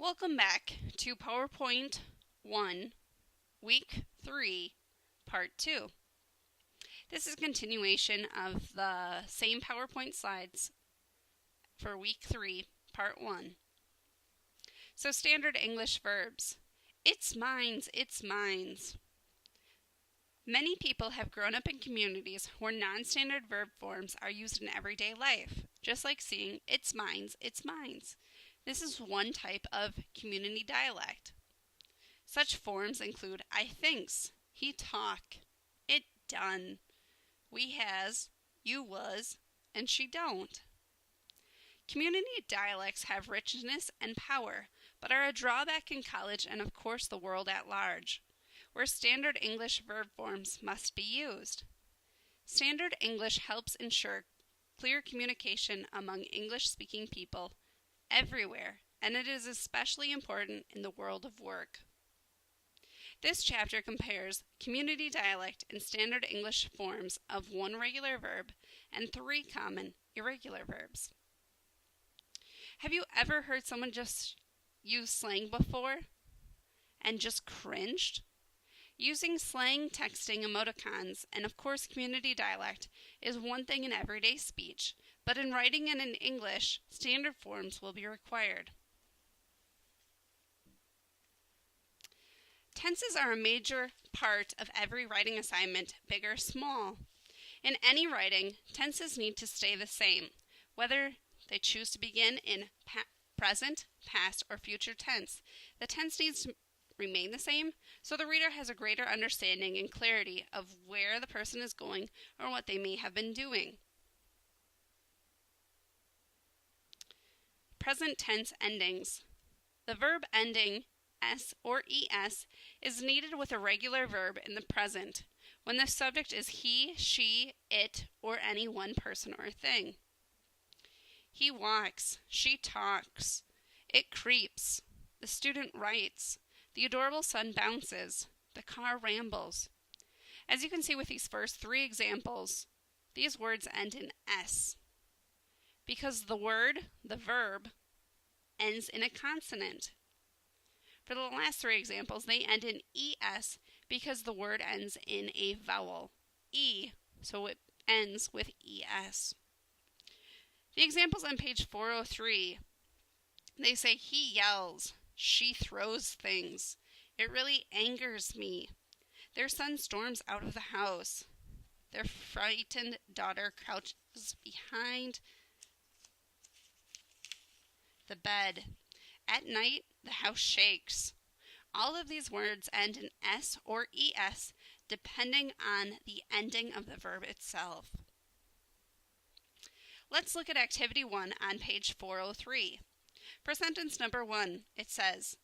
Welcome back to PowerPoint 1, Week 3, Part 2. This is a continuation of the same PowerPoint slides for Week 3, Part 1. So standard English verbs. It's mines, it's mines. Many people have grown up in communities where non-standard verb forms are used in everyday life, just like saying, it's mines, it's mines. This is one type of community dialect. Such forms include I thinks, he talk, it done, we has, you was, and she don't. Community dialects have richness and power, but are a drawback in college and of course the world at large, where standard English verb forms must be used. Standard English helps ensure clear communication among English-speaking people everywhere, and it is especially important in the world of work. This chapter compares community dialect and standard English forms of one regular verb and 3 common irregular verbs. Have you ever heard someone just use slang before and just cringed? Using slang, texting, emoticons, and of course community dialect is one thing in everyday speech, but in writing and in English, standard forms will be required. Tenses are a major part of every writing assignment, big or small. In any writing, tenses need to stay the same, whether they choose to begin in present, past, or future tense. The tense needs to remain the same, so the reader has a greater understanding and clarity of where the person is going or what they may have been doing. Present tense endings. The verb ending s or es is needed with a regular verb in the present when the subject is he, she, it, or any one person or thing. He walks, she talks, it creeps, the student writes, the adorable son bounces, the car rambles. As you can see with these first 3 examples, these words end in s because the word, the verb, ends in a consonant. For the last 3 examples, they end in es because the word ends in a vowel, e, so it ends with es. The examples on page 403, they say he yells, she throws things, it really angers me, their son storms out of the house, their frightened daughter crouches behind the bed, at night the house shakes. All of these words end in s or es depending on the ending of the verb itself. Let's look at activity 1 on page 403. For sentence number 1, it says,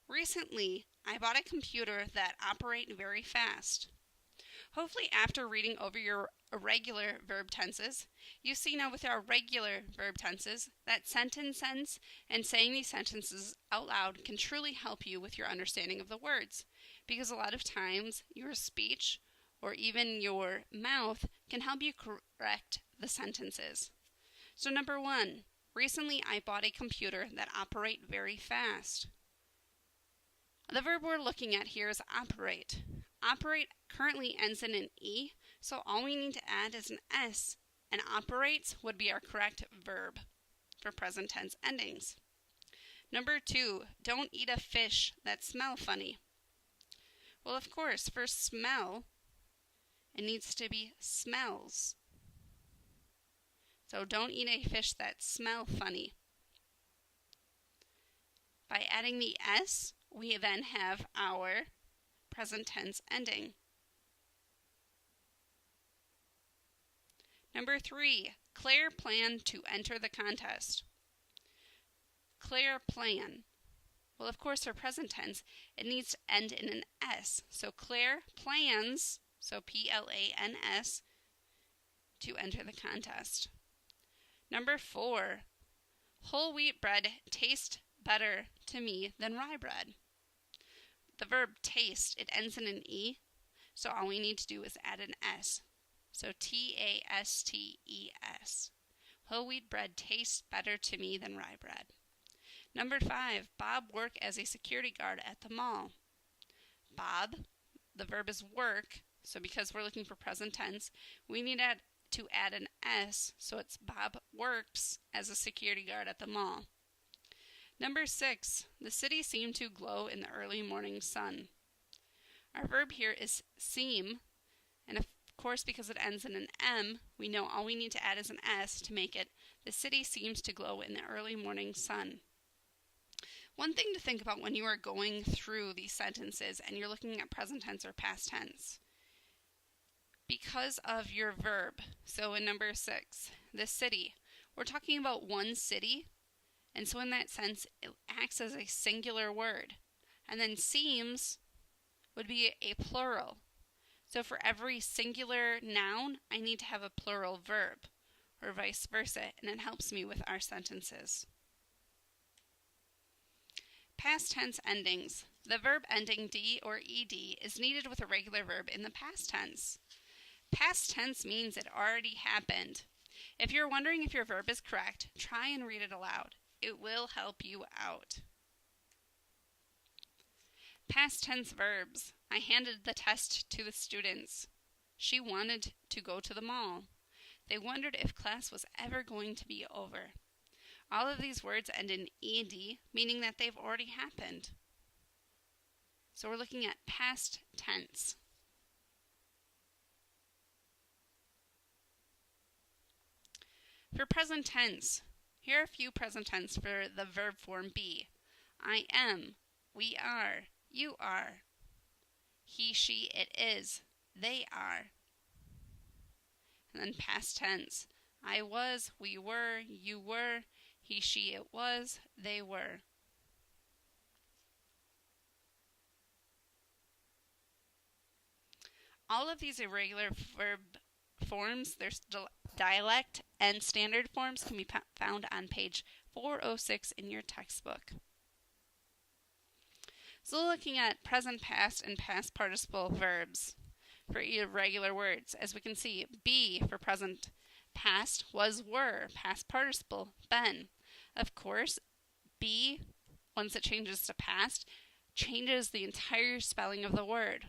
recently, I bought a computer that operates very fast. Hopefully after reading over your irregular verb tenses, you see now with our regular verb tenses that sentence ends and saying these sentences out loud can truly help you with your understanding of the words, because a lot of times your speech or even your mouth can help you correct the sentences. So number 1, recently I bought a computer that operates very fast. The verb we're looking at here is operate. Operate currently ends in an e, so all we need to add is an s, and operates would be our correct verb for present tense endings. Number 2, don't eat a fish that smell funny. Well, of course, for smell, it needs to be smells. So don't eat a fish that smell funny. By adding the s, we then have our present tense ending. Number 3, Claire planned to enter the contest. Claire plan. Well, of course, for present tense, it needs to end in an s. So Claire plans, so P-L-A-N-S, to enter the contest. Number 4, whole wheat bread tastes better to me than rye bread. The verb taste, it ends in an e, so all we need to do is add an s. So T-A-S-T-E-S. Whole wheat bread tastes better to me than rye bread. Number 5, Bob worked as a security guard at the mall. Bob, the verb is work, so because we're looking for present tense, we need to add an S, so it's Bob works as a security guard at the mall. Number 6, the city seemed to glow in the early morning sun. Our verb here is seem, and of course because it ends in an M, we know all we need to add is an S to make it the city seems to glow in the early morning sun. One thing to think about when you are going through these sentences and you're looking at present tense or past tense, because of your verb, so in number 6, the city, we're talking about one city, and so in that sense it acts as a singular word, and then seems would be a plural. So for every singular noun, I need to have a plural verb, or vice versa, and it helps me with our sentences. Past tense endings. The verb ending D or ED is needed with a regular verb in the past tense. Past tense means it already happened. If you're wondering if your verb is correct, try and read it aloud. It will help you out. Past tense verbs. I handed the test to the students. She wanted to go to the mall. They wondered if class was ever going to be over. All of these words end in ED, meaning that they've already happened. So we're looking at past tense. For present tense, here are a few present tense for the verb form be. I am, we are, you are. He, she, it is, they are. And then past tense, I was, we were, you were, he, she, it was, they were. All of these irregular verb forms, there's dialect and standard forms, can be found on page 406 in your textbook. So looking at present, past, and past participle verbs for irregular words. As we can see, be for present past was, were, past participle, been. Of course, be, once it changes to past, changes the entire spelling of the word.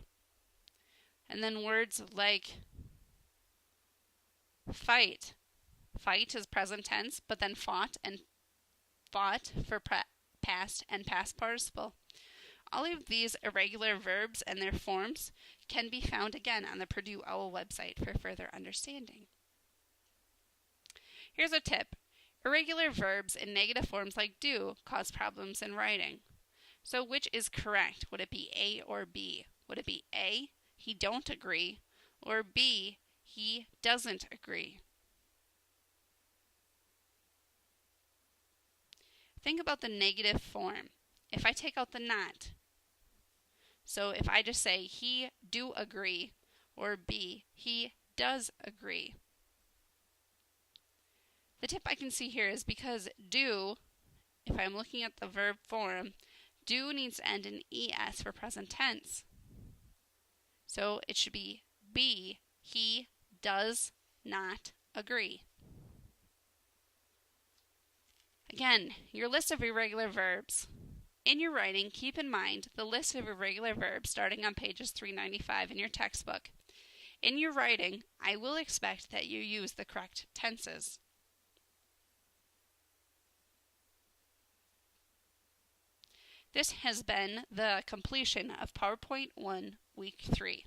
And then words like fight. Fight is present tense, but then fought for past and past participle. All of these irregular verbs and their forms can be found again on the Purdue OWL website for further understanding. Here's a tip. Irregular verbs in negative forms like do cause problems in writing. So which is correct? Would it be A or B? Would it be A, he don't agree, or B, he doesn't agree? Think about the negative form. If I take out the not, so if I just say he do agree, or B, he does agree. The tip I can see here is because do, if I'm looking at the verb form, do needs to end in ES for present tense. So it should be B, he does not agree. Again, your list of irregular verbs. In your writing, keep in mind the list of irregular verbs starting on pages 395 in your textbook. In your writing, I will expect that you use the correct tenses. This has been the completion of PowerPoint 1, Week 3.